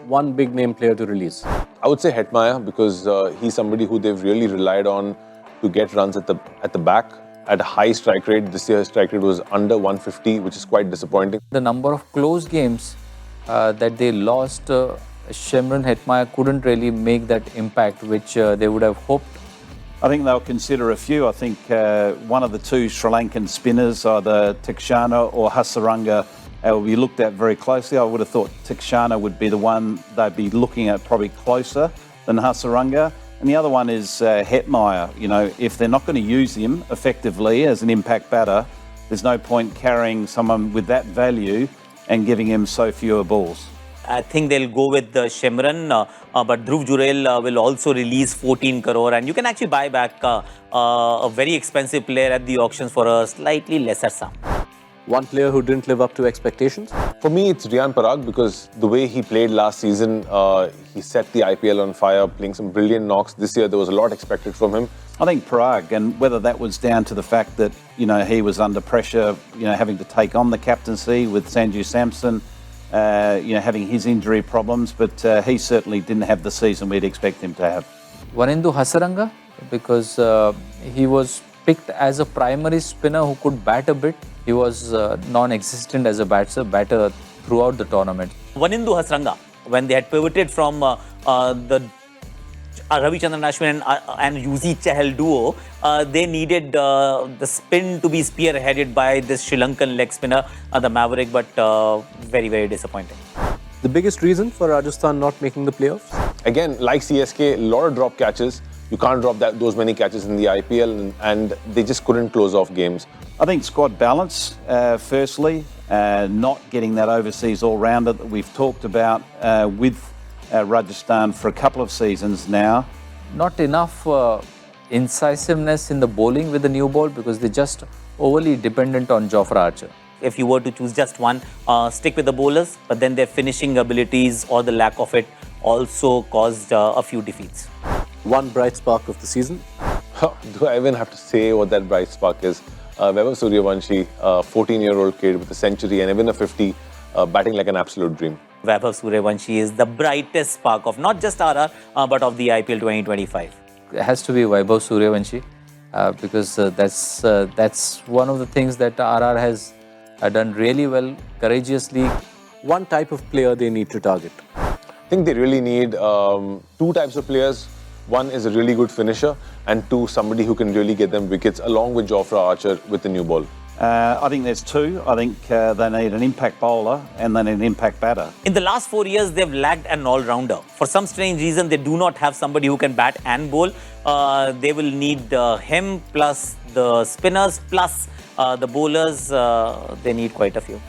one big name player to release? I would say Hetmeyer because he's somebody who they've really relied on to get runs at the back at a high strike rate. This year's strike rate was under 150, which is quite disappointing. The number of close games that they lost, Shimron Hetmeyer couldn't really make that impact which they would have hoped. I think they'll consider a few. I think one of the two Sri Lankan spinners, either Tikshana or Hasaranga, will be looked at very closely. I would have thought Tikshana would be the one they'd be looking at probably closer than Hasaranga. And the other one is Hetmeyer. You know, if they're not going to use him effectively as an impact batter, there's no point carrying someone with that value and giving him so fewer balls. I think they'll go with Shimron, but Dhruv Jurel will also release 14 crore, and you can actually buy back a very expensive player at the auctions for a slightly lesser sum. One player who didn't live up to expectations? For me, it's Riyan Parag because the way he played last season, he set the IPL on fire, playing some brilliant knocks. This year, there was a lot expected from him. I think Parag, and whether that was down to the fact that, you know, he was under pressure, you know, having to take on the captaincy with Sanjay Samson, you know, having his injury problems, but he certainly didn't have the season we'd expect him to have. Vanindu Hasaranga, because he was picked as a primary spinner who could bat a bit. He was non-existent as a batter throughout the tournament. Vanindu Hasaranga, when they had pivoted from the Ravichandran Ashwin and Yuzi Chahal duo, they needed the spin to be spearheaded by this Sri Lankan leg spinner, the Maverick, but very, very disappointing. The biggest reason for Rajasthan not making the playoffs? Again, like CSK, a lot of drop catches. You can't drop those many catches in the IPL, and they just couldn't close off games. I think squad balance, firstly, not getting that overseas all-rounder that we've talked about with Rajasthan for a couple of seasons now. Not enough incisiveness in the bowling with the new ball because they're just overly dependent on Chopra Archer. If you were to choose just one, stick with the bowlers, but then their finishing abilities or the lack of it also caused a few defeats. One bright spark of the season? Do I even have to say what that bright spark is? Vaibhav Suryavanshi, 14-year-old kid with a century and even a 50, batting like an absolute dream. Vaibhav Suryavanshi is the brightest spark of not just RR, but of the IPL 2025. It has to be Vaibhav Suryavanshi because that's one of the things that RR has done really well, courageously. One type of player they need to target? I think they really need two types of players. One is a really good finisher, and two, somebody who can really get them wickets, along with Chopra Archer with the new ball. I think there's two. I think they need an impact bowler and they need an impact batter. In the last 4 years, they've lacked an all-rounder. For some strange reason, they do not have somebody who can bat and bowl. They will need him plus the spinners plus the bowlers. They need quite a few.